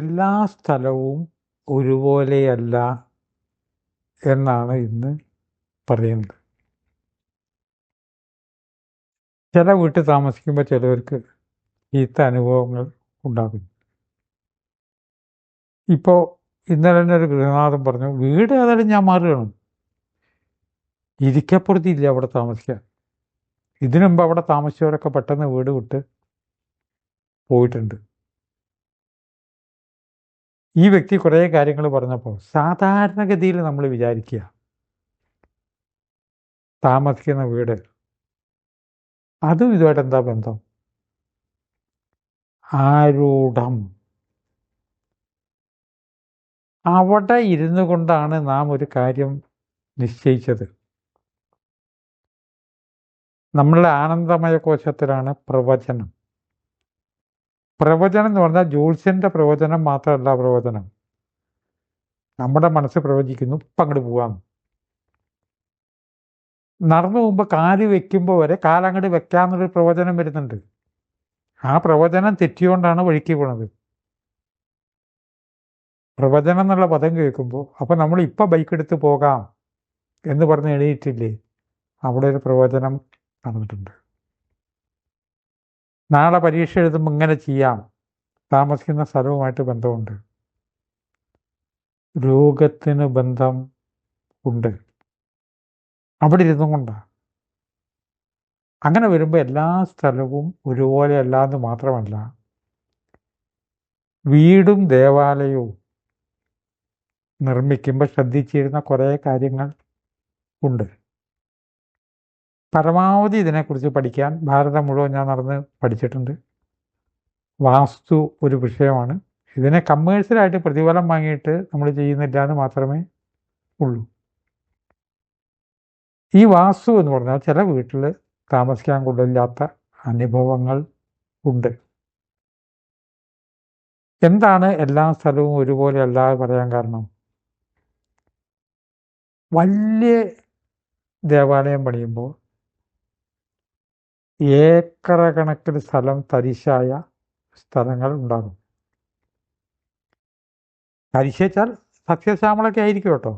എല്ലാ സ്ഥലവും ഒരുപോലെയല്ല എന്നാണ് ഇന്ന് പറയുന്നത്. ചില വീട്ടിൽ താമസിക്കുമ്പോൾ ചിലവർക്ക് ചീത്ത അനുഭവങ്ങൾ ഉണ്ടാകുന്നു. ഇപ്പോൾ ഇന്നലെ തന്നെ ഒരു ഗൃഹനാഥൻ പറഞ്ഞു, വീട് ഏതായാലും ഞാൻ മാറുകയാണ്, ഇരിക്കപ്പുറത്തില്ല അവിടെ താമസിക്കാൻ. ഇതിനു മുമ്പ് അവിടെ താമസിച്ചവരൊക്കെ പെട്ടെന്ന് വീട് വിട്ട് പോയിട്ടുണ്ട്. ഈ വ്യക്തി കുറേ കാര്യങ്ങൾ പറഞ്ഞപ്പോൾ സാധാരണഗതിയിൽ നമ്മൾ വിചാരിക്കുക, താമസിക്കുന്ന വീട് അതും ഇതുമായിട്ട് എന്താ ബന്ധം? ആരൂഢം. അവിടെ ഇരുന്നു കൊണ്ടാണ് നാം ഒരു കാര്യം നിശ്ചയിച്ചത്. നമ്മളുടെ ആനന്ദമയ കോശത്തിലാണ് പ്രവചനം. പ്രവചനം എന്ന് പറഞ്ഞാൽ ജ്യോത്സ്യൻ്റെ പ്രവചനം മാത്രമല്ല പ്രവചനം. നമ്മുടെ മനസ്സ് പ്രവചിക്കുന്നു, ഇപ്പം അങ്ങോട്ട് പോവാം. നടന്നു പോകുമ്പോൾ കാല് വെക്കുമ്പോൾ വരെ കാലങ്ങോട്ട് വെക്കാമെന്നൊരു പ്രവചനം വരുന്നുണ്ട്. ആ പ്രവചനം തെറ്റിയോണ്ടാണ് വഴിക്ക് പോണത്. പ്രവചനം എന്നുള്ള പദം കേൾക്കുമ്പോൾ അപ്പം നമ്മൾ ഇപ്പം ബൈക്ക് എടുത്ത് പോകാം എന്ന് പറഞ്ഞ് എഴുതിയിട്ടില്ലേ, അവിടെ ഒരു പ്രവചനം നടന്നിട്ടുണ്ട്. നാളെ പരീക്ഷ എഴുതുമ്പോൾ ഇങ്ങനെ ചെയ്യാം, താമസിക്കുന്ന സ്ഥലവുമായിട്ട് ബന്ധമുണ്ട്. രോഗത്തിന് ബന്ധം ഉണ്ട്, അവിടെ ഇരുന്നും കൊണ്ടാണ്. അങ്ങനെ വരുമ്പോൾ എല്ലാ സ്ഥലവും ഒരുപോലെ അല്ലാന്ന് മാത്രമല്ല, വീടും ദേവാലയവും നിർമ്മിക്കുമ്പോൾ ശ്രദ്ധിച്ചിരുന്ന കുറേ കാര്യങ്ങൾ ഉണ്ട്. പരമാവധി ഇതിനെക്കുറിച്ച് പഠിക്കാൻ ഭാരതം മുഴുവൻ ഞാൻ നടന്ന് പഠിച്ചിട്ടുണ്ട്. വാസ്തു ഒരു വിഷയമാണ്. ഇതിനെ കമ്മേഴ്ഷ്യലായിട്ട് പ്രതിഫലം വാങ്ങിയിട്ട് നമ്മൾ ചെയ്യുന്നില്ല എന്ന് മാത്രമേ ഉള്ളൂ. ഈ വാസ്തു എന്ന് പറഞ്ഞാൽ ചില വീട്ടിൽ താമസിക്കാൻ കൊള്ളില്ലാത്ത അനുഭവങ്ങൾ ഉണ്ട്. എന്താണ് എല്ലാ സ്ഥലവും ഒരുപോലെ അല്ലാതെ പറയാൻ കാരണം? വലിയ ദേവാലയം പണിയുമ്പോൾ ഏക്കറ കണക്കിന് സ്ഥലം തരിശായ സ്ഥലങ്ങൾ ഉണ്ടാകും. തരിശാൽ സസ്യശ്യാമളൊക്കെ ആയിരിക്കും കേട്ടോ.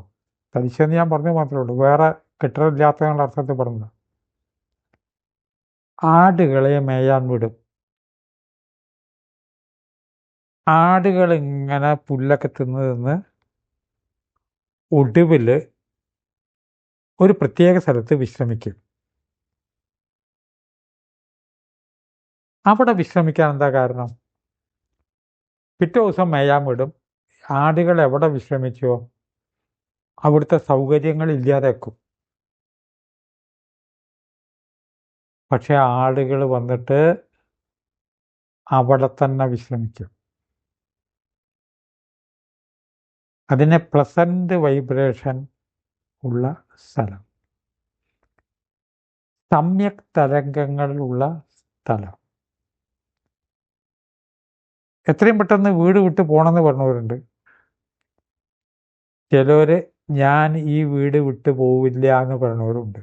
തരിശെന്ന് ഞാൻ പറഞ്ഞു മാത്രമേ ഉള്ളൂ, വേറെ കെട്ടിടമില്ലാത്തതിനുള്ള അർത്ഥത്തിൽ പറഞ്ഞത്. ആടുകളെ മേയാൻ വിടും. ആടുകൾ ഇങ്ങനെ പുല്ലൊക്കെ തിന്ന് ഒടുവിൽ ഒരു പ്രത്യേക സ്ഥലത്ത് വിശ്രമിക്കും. അവിടെ വിശ്രമിക്കാൻ എന്താ കാരണം? പിറ്റേ ദിവസം മേയാൻ വിടും. ആടുകൾ എവിടെ വിശ്രമിച്ചോ അവിടുത്തെ സൗകര്യങ്ങൾ ഇല്ലാതാക്കും. പക്ഷെ ആടുകൾ വന്നിട്ട് അവിടെ തന്നെ വിശ്രമിക്കും. അതിനെ പ്ലസന്റ് വൈബ്രേഷൻ ഉള്ള സ്ഥലം, സമ്യക് തരംഗങ്ങളുള്ള സ്ഥലം. എത്രയും പെട്ടെന്ന് വീട് വിട്ട് പോകണമെന്ന് പറഞ്ഞവരുണ്ട്. ചിലർ ഞാൻ ഈ വീട് വിട്ട് പോവില്ല എന്ന് പറഞ്ഞവരുണ്ട്.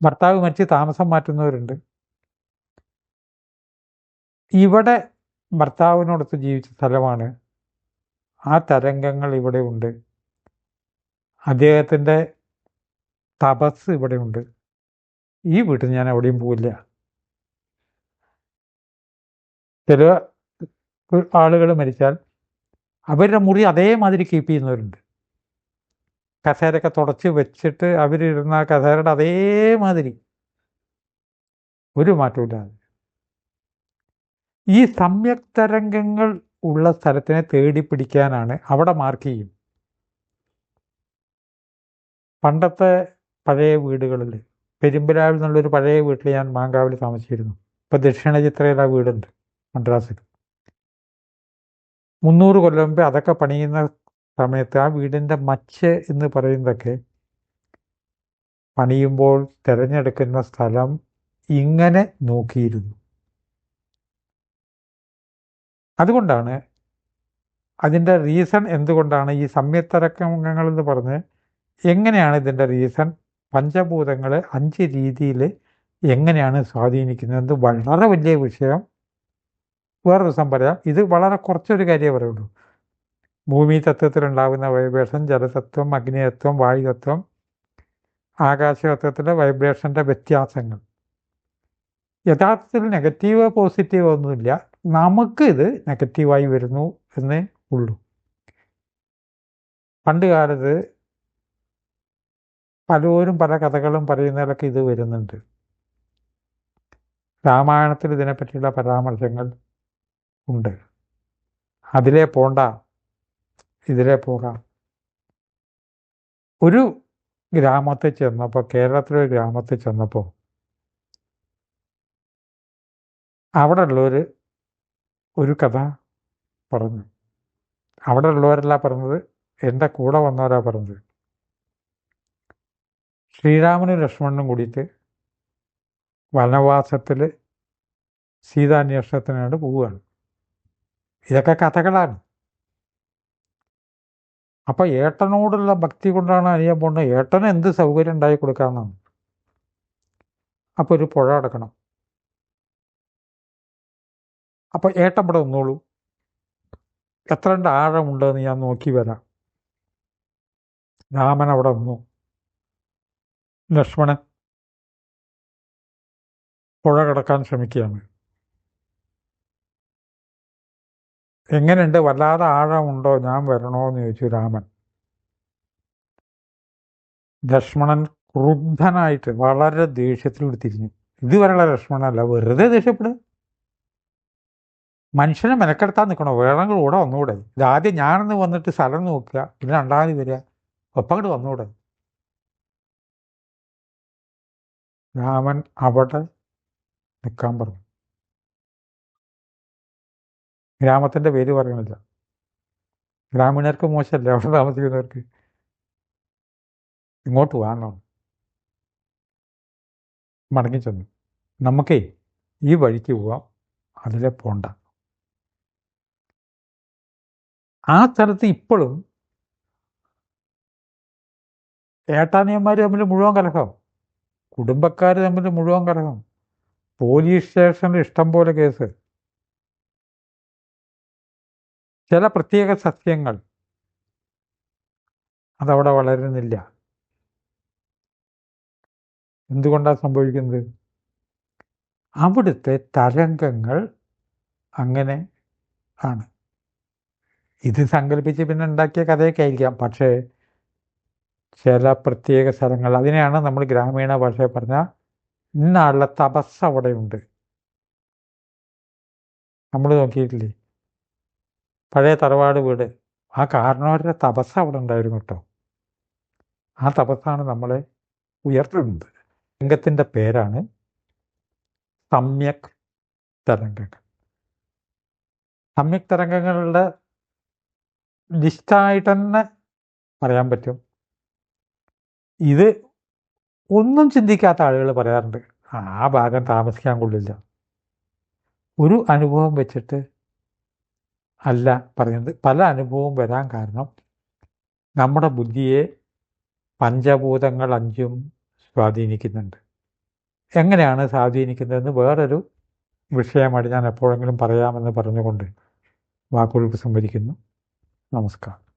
ഭർത്താവ് മരിച്ച് താമസം മാറ്റുന്നവരുണ്ട്. ഇവിടെ ഭർത്താവിനോടൊത്ത് ജീവിച്ച സ്ഥലമാണ്, ആ തരംഗങ്ങൾ ഇവിടെ ഉണ്ട്. അദ്ദേഹത്തിൻ്റെ തപസ് ഇവിടെ ഉണ്ട്, ഈ വീട്ടിൽ ഞാൻ എവിടെയും പോവില്ല. ചില ആളുകൾ മരിച്ചാൽ അവരുടെ മുറി അതേമാതിരി കീപ്പ് ചെയ്യുന്നവരുണ്ട്. കസേരയൊക്കെ തുടച്ച് വെച്ചിട്ട് അവരിരുന്ന കസേരയുടെ അതേമാതിരി, ഒരു മാറ്റമില്ലാതെ. ഈ സമ്യക് തരംഗങ്ങൾ ഉള്ള സ്ഥലത്തിനെ തേടി പിടിക്കാനാണ് അവിടെ മാർക്ക് ചെയ്യും. പണ്ടത്തെ പഴയ വീടുകളിൽ, പെരുമ്പലാവിൽ നിന്നുള്ളൊരു പഴയ വീട്ടിൽ ഞാൻ മാങ്കാവിൽ താമസിച്ചിരുന്നു. ഇപ്പോൾ ദക്ഷിണ ചിത്രയിൽ ആ വീടുണ്ട് മദ്രാസിൽ. 300 കൊല്ലം മുമ്പ് അതൊക്കെ പണിയുന്ന സമയത്ത് ആ വീടിൻ്റെ മച്ച് എന്ന് പറയുന്നതൊക്കെ പണിയുമ്പോൾ തിരഞ്ഞെടുക്കുന്ന സ്ഥലം ഇങ്ങനെ നോക്കിയിരുന്നു. അതുകൊണ്ടാണ് അതിൻ്റെ റീസൺ എന്തുകൊണ്ടാണ് ഈ സമ്യക്തരംഗങ്ങൾ എന്ന് പറഞ്ഞ് എങ്ങനെയാണ് ഇതിൻ്റെ റീസൺ, പഞ്ചഭൂതങ്ങൾ 5 രീതിയിൽ എങ്ങനെയാണ് സ്വാധീനിക്കുന്നത്, വളരെ വലിയ വിഷയം വേറെ ദിവസം പറയാം. ഇത് വളരെ കുറച്ചൊരു കാര്യമേ പറയുള്ളൂ. ഭൂമി തത്വത്തിലുണ്ടാകുന്ന വൈബ്രേഷൻ, ജലതത്വം, അഗ്നിതത്വം, വായുതത്വം, ആകാശതത്വത്തിലെ വൈബ്രേഷൻ്റെ വ്യത്യാസങ്ങൾ. യഥാർത്ഥത്തിൽ നെഗറ്റീവ് പോസിറ്റീവ് ഒന്നുമില്ല, നമുക്ക് ഇത് നെഗറ്റീവായി വരുന്നു എന്നേ ഉള്ളൂ. പണ്ട് കാലത്ത് പലരും പല കഥകളും പറയുന്നതിലൊക്കെ ഇത് വരുന്നുണ്ട്. രാമായണത്തിൽ ഇതിനെപ്പറ്റിയുള്ള പരാമർശങ്ങൾ ഉണ്ട്. അതിലേ പോണ്ട, ഇതിലേ പോകാം. ഒരു ഗ്രാമത്തിൽ ചെന്നപ്പോൾ, കേരളത്തിലൊരു ഗ്രാമത്തിൽ ചെന്നപ്പോൾ അവിടെ ഉള്ളവർ ഒരു കഥ പറഞ്ഞു. അവിടെ ഉള്ളവരല്ല പറഞ്ഞത്, എൻ്റെ കൂടെ വന്നവരാ പറഞ്ഞത്. ശ്രീരാമനും ലക്ഷ്മണനും കൂടിയിട്ട് വനവാസത്തിൽ സീതാന്വേഷണത്തിനായിട്ട് പോവുകയാണ്. ഇതൊക്കെ കഥകളാണ്. അപ്പോൾ ഏട്ടനോടുള്ള ഭക്തി കൊണ്ടാണ് അനിയൻ പോകുന്നത്. ഏട്ടന് എന്ത് സൗകര്യം ഉണ്ടാക്കി കൊടുക്കാമെന്നാണ്. അപ്പോൾ ഒരു പുഴ അടക്കണം. അപ്പോൾ ഏട്ടൻ ഇവിടെ നിന്നോളൂ, എത്ര ആഴമുണ്ടെന്ന് ഞാൻ നോക്കി വരാം. രാമൻ അവിടെ നിന്നു. ലക്ഷ്മണൻ പുഴ കടക്കാൻ ശ്രമിക്കുകയാണ്. എങ്ങനെയുണ്ട്, വല്ലാതെ ആഴമുണ്ടോ, ഞാൻ വരണോ എന്ന് ചോദിച്ചു രാമൻ. ലക്ഷ്മണൻ ക്രുദ്ധനായിട്ട് വളരെ ദേഷ്യത്തിലൂടെ തിരിഞ്ഞു. ഇതുവരെയുള്ള ലക്ഷ്മണനല്ല, വെറുതെ ദേഷ്യപ്പെടുക. മനുഷ്യനെ മെനക്കെടുത്താൻ നിൽക്കണോ? വേണമെങ്കിൽ കൂടെ വന്നുകൂടെ? ഇതാദ്യം ഞാനൊന്ന് വന്നിട്ട് സ്ഥലം നോക്കുക, പിന്നെ രണ്ടാമത് വരിക, ഒപ്പം അങ്ങോട്ട് വന്നുകൂടെ? രാമൻ അവിടെ നിൽക്കാൻ പറഞ്ഞു. ഗ്രാമത്തിൻ്റെ പേര് പറയണില്ല. ഗ്രാമീണർക്ക് മോശമല്ലേ അവിടെ താമസിക്കുന്നവർക്ക്? ഇങ്ങോട്ട് വാങ്ങണം. മടങ്ങിച്ചെന്നു. നമുക്കേ ഈ വഴിക്ക് പോവാം, അതിലെ പോണ്ട. ആ സ്ഥലത്ത് ഇപ്പോഴും ഏട്ടാനിയന്മാർ തമ്മിൽ മുഴുവൻ കലഹം, കുടുംബക്കാർ തമ്മിൽ മുഴുവൻ കലഹം, പോലീസ് സ്റ്റേഷനിൽ ഇഷ്ടം പോലെ കേസ്. ചില പ്രത്യേക സസ്യങ്ങൾ അതവിടെ വളരുന്നില്ല. എന്തുകൊണ്ടാണ് സംഭവിക്കുന്നത്? അവിടുത്തെ തരംഗങ്ങൾ അങ്ങനെ ആണ്. ഇത് സങ്കല്പിച്ച് പിന്നെ ഉണ്ടാക്കിയ കഥയൊക്കെ ആയിരിക്കാം. പക്ഷേ ചില പ്രത്യേക സ്ഥലങ്ങൾ, അതിനെയാണ് നമ്മൾ ഗ്രാമീണ ഭാഷയിൽ പറഞ്ഞാൽ ഇന്നാളുടെ തപസ് അവിടെയുണ്ട്. നമ്മൾ നോക്കിയിട്ടില്ലേ പഴയ തറവാട് വീട്? ആ കാരണവരുടെ തപസ് അവിടെ ഉണ്ടായിരുന്നു കേട്ടോ. ആ തപസ്സാണ് നമ്മളെ ഉയർത്തുന്നത്. രംഗത്തിൻ്റെ പേരാണ് സമ്യക് തരംഗങ്ങൾ. സമ്യക് തരംഗങ്ങളുടെ ലിസ്റ്റായിട്ട് തന്നെ പറയാൻ പറ്റും. ഇത് ഒന്നും ചിന്തിക്കാത്ത ആളുകൾ പറയാറുണ്ട്, ആ ഭാഗം താമസിക്കാൻ കൊള്ളില്ല. ഒരു അനുഭവം വെച്ചിട്ട് അല്ല പറയുന്നത്. പല അനുഭവവും വരാൻ കാരണം നമ്മുടെ ബുദ്ധിയെ പഞ്ചഭൂതങ്ങൾ 5ഉം സ്വാധീനിക്കുന്നുണ്ട്. എങ്ങനെയാണ് സ്വാധീനിക്കുന്നതെന്ന് വേറൊരു വിഷയമായിട്ട് ഞാൻ എപ്പോഴെങ്കിലും പറയാമെന്ന് പറഞ്ഞുകൊണ്ട് വാക്കുകൾ സംവദിക്കുന്നു. നമസ്കാരം.